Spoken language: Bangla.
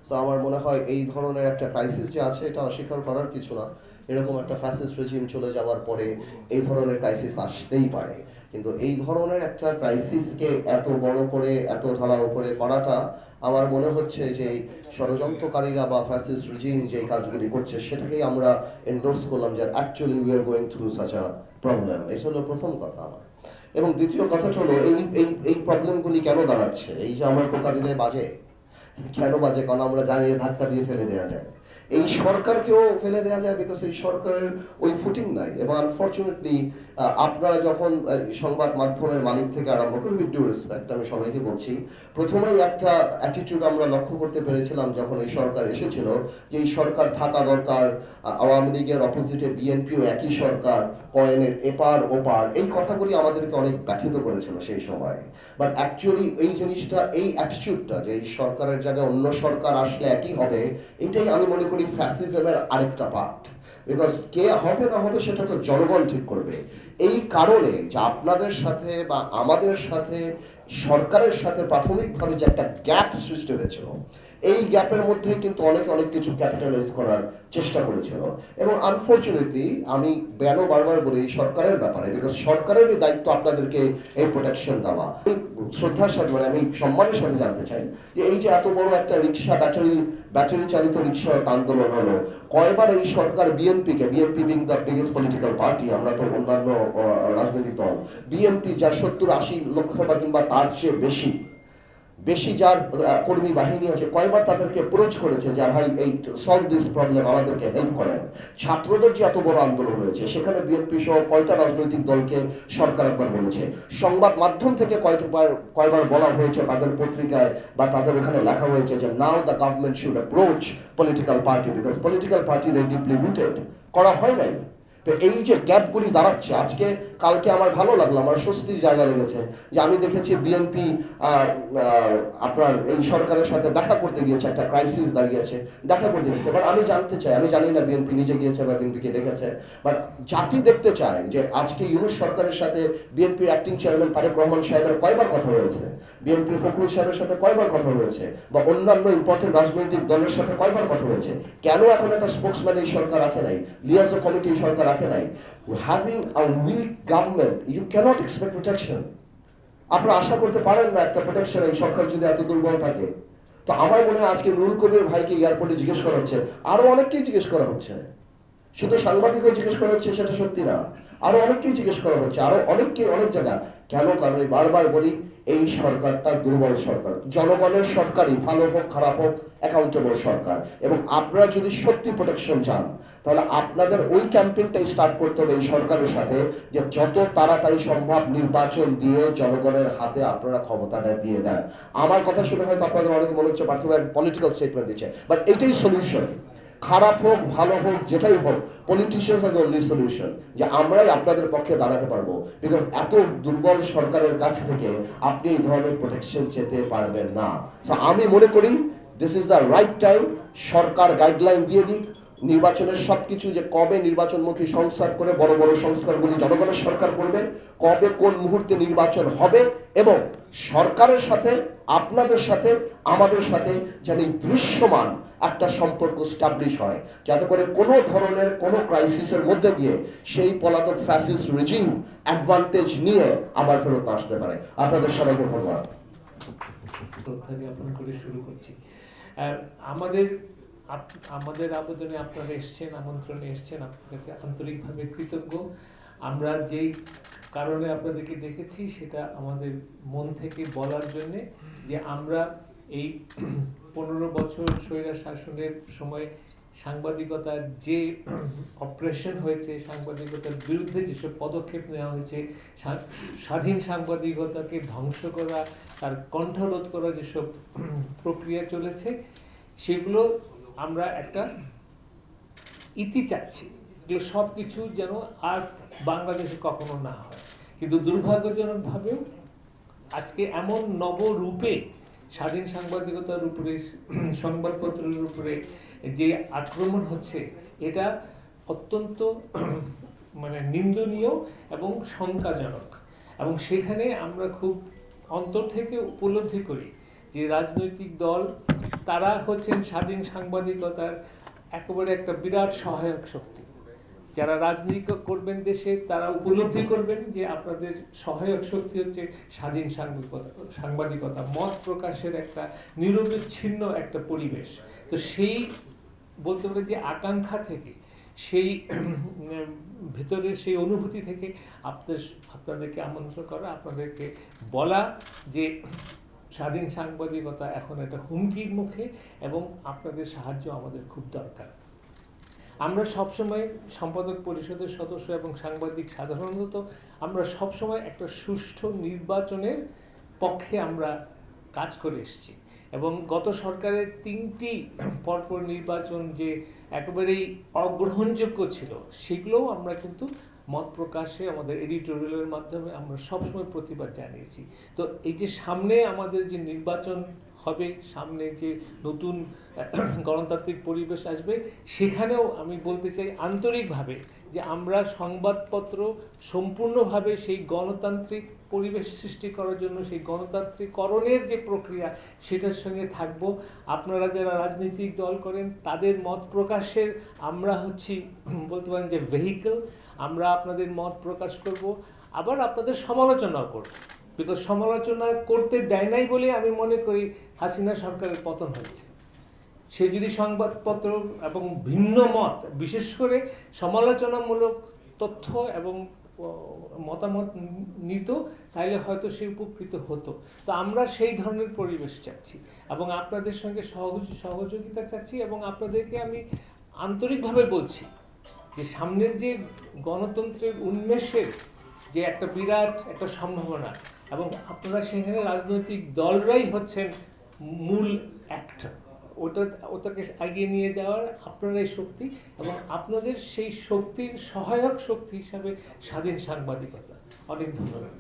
সো আমার মনে হয় এই ধরনের একটা ক্রাইসিস যে আছে এটা অস্বীকার করার কিছু না। এরকম একটা ফ্যাসিস্ট রেজিম চলে যাওয়ার পরে এই ধরনের ক্রাইসিস আসতেই পারে, কিন্তু এই ধরনের একটা ক্রাইসিসকে এত বড় করে এত ঢালাও করে করাটা আমার মনে হচ্ছে যে এই ষড়যন্ত্রকারীরা বা ফ্যাসিস্ট রেজিম যে কাজগুলি করছে সেটাকেই আমরা এন্ডোর্স করলাম যে actually we are going through such a problem. এটা হলো প্রথম কথা আমার। এবং দ্বিতীয় কথাটা হলো এই এই এই প্রবলেমগুলি কেন দাঁড়াচ্ছে, এই যে আমরা টোকা দিলে বাজে, কেন বাজে? কারণ আমরা জানি ধাক্কা দিয়ে ফেলে দেওয়া যায়। এই সরকারকেও ফেলে দেওয়া যায়, বিকজ এই সরকারের ওই ফুটিং নাই। এবং আনফর্চুনেটলি আপনারা যখন সংবাদ মাধ্যমের মালিক থেকে আরম্ভ করে, উইথ ডিউ রেসপেক্ট আমি সবাইকে বলছি, প্রথমেই একটা অ্যাটিটিউড আমরা লক্ষ্য করতে পেরেছিলাম যখন এই সরকার এসেছিল, যে এই সরকার থাকা দরকার, আওয়ামী লীগের অপোজিটে বিএনপিও একই সরকার, কয়েনের এপার ওপার, এই কথাগুলি আমাদেরকে অনেক ব্যথিত করেছিল সেই সময়। বাট অ্যাকচুয়ালি এই জিনিসটা, এই অ্যাটিটিউডটা যে এই সরকারের জায়গায় অন্য সরকার আসলে একই হবে, এটাই আমি মনে করি ফ্যাসিজমের আরেকটা পার্ট। বিকজ কে হবে না হবে সেটা তো জনগণ ঠিক করবে। এই কারণে যে আপনাদের সাথে বা আমাদের সাথে সরকারের সাথে প্রাথমিকভাবে যে একটা গ্যাপ সৃষ্টি হয়েছিল, এই গ্যাপের মধ্যেই কিন্তু অনেকে অনেক কিছু ক্যাপিটালাইজ করার চেষ্টা করেছিল। এবং আনফর্চুনেটলি আমি বারবার বলি এই সরকারের ব্যাপারে, বিকজ সরকারেরই দায়িত্ব আপনাদেরকে এই প্রোটেকশন দেওয়া। শ্রদ্ধার সাথে মানে আমি সম্মানের সাথে জানতে চাই যে এই যে এত বড় একটা রিক্সা, ব্যাটারি চালিত রিক্সার আন্দোলন হলো, কয়বার এই সরকার বিএনপিকে, BNP being the biggest political party, আমরা তো অন্যান্য রাজনৈতিক দল, বিএনপি যার 70-80 লক্ষ বা কিংবা তার চেয়ে বেশি বেশি যার কর্মী বাহিনী আছে, কয়বার তাদেরকে অ্যাপ্রোচ করেছে যে ভাই এই সলভ দিস প্রবলেম, আমাদেরকে হেল্প করেন। ছাত্রদের যে এত বড় আন্দোলন হয়েছে সেখানে বিএনপি সহ কয়টা রাজনৈতিক দলকে সরকার একবার বলেছে? সংবাদ মাধ্যম থেকে কয়বার বলা হয়েছে, তাদের পত্রিকায় বা তাদের ওখানে লেখা হয়েছে যে now the government should approach political party because political party are deeply rooted? করা হয় নাই। তো এই যে গ্যাপগুলি দাঁড়াচ্ছে, আজকে কালকে আমার ভালো লাগলো, আমার স্বস্তির জায়গা লেগেছে যে আমি দেখেছি বিএনপি আপনার এই সরকারের সাথে দেখা করতে গিয়েছে, একটা ক্রাইসিস দাঁড়িয়েছে, দেখা করতে গিয়েছে। বাট আমি জানতে চাই, আমি জানি না বিএনপি নিজে গিয়েছে বা বিএনপিকে ডেকেছে, বাট জাতি দেখতে চায় যে আজকে ইউনূস সরকারের সাথে বিএনপির অ্যাক্টিং চেয়ারম্যান তারেক রহমান সাহেবের কয়বার কথা হয়েছে, বিএনপির ফখরুল সাহেবের সাথে কয়বার কথা হয়েছে, বা অন্যান্য ইম্পর্টেন্ট রাজনৈতিক দলের সাথে কয়বার কথা হয়েছে। কেন এখন একটা স্পোক্সম্যান এই সরকার রাখে নাই, লিয়াজো কমিটি এই সরকার রাখে নাই? Having a weak government you cannot expect protection. আপনারা আশা করতে পারেন না একটা প্রোটেকশন এই সরকার যদি এত দুর্বল থাকে। তো আমার মনে হয় আজকে নুরুল কবির ভাইকে এয়ারপোর্টে জিজ্ঞেস করা হচ্ছে, আরো অনেককেই জিজ্ঞেস করা হচ্ছে, শুধু সাংবাদিকও জিজ্ঞেস করা হচ্ছে সেটা সত্যি না, আরো অনেককেই জিজ্ঞেস করা হচ্ছে, আরো অনেককে অনেক জায়গা। কেন? কারণ আমি বারবার বলি এই সরকারটা দুর্বল সরকার, জনগণের সরকারই, ভালো হোক খারাপ হোক, অ্যাকাউন্টেবল সরকার। এবং আপনারা যদি সত্যি প্রোটেকশন চান তাহলে আপনাদের ওই ক্যাম্পেইনটা স্টার্ট করতে হবে এই সরকারের সাথে, যে যত তাড়াতাড়ি সম্ভব নির্বাচন দিয়ে জনগণের হাতে আপনারা ক্ষমতাটা দিয়ে দেন। আমার কথা শুনে হয়তো আপনাদের অনেকে মনে হচ্ছে পার্থিব পলিটিক্যাল স্টেটমেন্ট দিচ্ছে, বাট এইটাই সলিউশন। খারাপ হোক ভালো হোক যেটাই হোক, politicians are the only solution, যে আমরাই আপনাদের পক্ষে দাঁড়াতে পারবো। বিকজ এত দুর্বল সরকারের কাছ থেকে আপনি এই ধরনের প্রোটেকশন চেতে পারবেন না। সো আমি মনে করি this is the right time, Sarkar guideline দিয়ে দিক নির্বাচনের সবকিছু, যে কবে নির্বাচনমুখী সংস্কার করে বড় বড় সংস্কারগুলি জনগণের সরকার করবে, কবে কোন মুহূর্তে নির্বাচন হবে, এবং সরকারের সাথে আপনাদের সাথে আমাদের সাথে যেন দৃশ্যমান একটা সম্পর্ক স্টাবলিশ হয়, যাতে করে কোনো ধরনের কোনো ক্রাইসিসের মধ্যে দিয়ে সেই পলাতক ফ্যাসিস্ট রেজিম অ্যাডভান্টেজ নিয়ে আবার ফেরত আসতে পারে। আপনাদের সবাইকে ধন্যবাদ। শ্রদ্ধা জ্ঞাপন করে শুরু করছি। আমাদের আমাদের আবেদনে আপনারা এসছেন, আমন্ত্রণে এসছেন, আপনার কাছে আন্তরিকভাবে কৃতজ্ঞ। আমরা যেই কারণে আপনাদেরকে ডেকেছি সেটা আমাদের মন থেকে বলার জন্যে, যে আমরা এই 15 বছর স্বৈরাচার শাসনের সময় সাংবাদিকতার যে অপারেশন হয়েছে, সাংবাদিকতার বিরুদ্ধে যেসব পদক্ষেপ নেওয়া হয়েছে, স্বাধীন সাংবাদিকতাকে ধ্বংস করা, তার কণ্ঠরোধ করা যেসব প্রক্রিয়া চলেছে, সেগুলো আমরা একটা ইতি চাচ্ছি যে সব কিছু যেন আর বাংলাদেশে কখনো না হয়। কিন্তু দুর্ভাগ্যজনকভাবেও আজকে এমন নবরূপে স্বাধীন সাংবাদিকতার উপরে, সংবাদপত্রের উপরে যে আক্রমণ হচ্ছে, এটা অত্যন্ত মানে নিন্দনীয় এবং শঙ্কাজনক। এবং সেখানে আমরা খুব অন্তর থেকে উপলব্ধি করি যে রাজনৈতিক দল তারা হচ্ছেন স্বাধীন সাংবাদিকতার একেবারে একটা বিরাট সহায়ক শক্তি। যারা রাজনীতি করবেন দেশে তারা উপলব্ধি করবেন যে আপনাদের সহায়ক শক্তি হচ্ছে স্বাধীন সাংবাদিকতা, মত প্রকাশের একটা নিরবিচ্ছিন্ন একটা পরিবেশ। তো সেই বলতে পারে যে আকাঙ্ক্ষা থেকে, সেই ভেতরের সেই অনুভূতি থেকে আপনাদেরকে আমন্ত্রণ করা, আপনাদেরকে বলা যে স্বাধীন সাংবাদিকতা এখন একটা হুমকির মুখে এবং আপনাদের সাহায্য আমাদের খুব দরকার। আমরা সবসময় সম্পাদক পরিষদের সদস্য এবং সাংবাদিক সাধারণত আমরা সবসময় একটা সুষ্ঠু নির্বাচনের পক্ষে আমরা কাজ করে এসেছি এবং গত সরকারের 3টি পরপর নির্বাচন যে একেবারেই অগ্রহণযোগ্য ছিল সেগুলোও আমরা কিন্তু মত প্রকাশে আমাদের এডিটোরিয়ালের মাধ্যমে আমরা সবসময় প্রতিবাদ জানিয়েছি। তো এই যে সামনে আমাদের যে নির্বাচন হবে, সামনে যে নতুন গণতান্ত্রিক পরিবেশ আসবে, সেখানেও আমি বলতে চাই আন্তরিকভাবে যে আমরা সংবাদপত্র সম্পূর্ণভাবে সেই গণতান্ত্রিক পরিবেশ সৃষ্টি করার জন্য, সেই গণতান্ত্রিকরণের যে প্রক্রিয়া সেটার সঙ্গে থাকব। আপনারা যারা রাজনৈতিক দল করেন তাদের মত প্রকাশের আমরা হচ্ছি বলতে পারেন যে ভেহিকল। আমরা আপনাদের মত প্রকাশ করব, আবার আপনাদের সমালোচনাও করব, বিকজ সমালোচনা করতে দেয় নাই বলে আমি মনে করি হাসিনা সরকারের পতন হয়েছে। সে যদি সংবাদপত্র এবং ভিন্ন মত, বিশেষ করে সমালোচনামূলক তথ্য এবং মতামত নিত, তাহলে হয়তো সে উপকৃত হতো। তো আমরা সেই ধরনের পরিবেশ চাচ্ছি এবং আপনাদের সঙ্গে সহযোগিতা চাচ্ছি এবং আপনাদেরকে আমি আন্তরিকভাবে বলছি যে সামনের যে গণতন্ত্রের উন্মেষের যে একটা বিরাট একটা সম্ভাবনা, এবং আপনারা সেখানে রাজনৈতিক দলরাই হচ্ছেন মূল অ্যাক্টর, ওটাকে এগিয়ে নিয়ে যাওয়ার আপনারাই শক্তি এবং আপনাদের সেই শক্তির সহায়ক শক্তি হিসাবে স্বাধীন সাংবাদিকতা। অনেক ধন্যবাদ।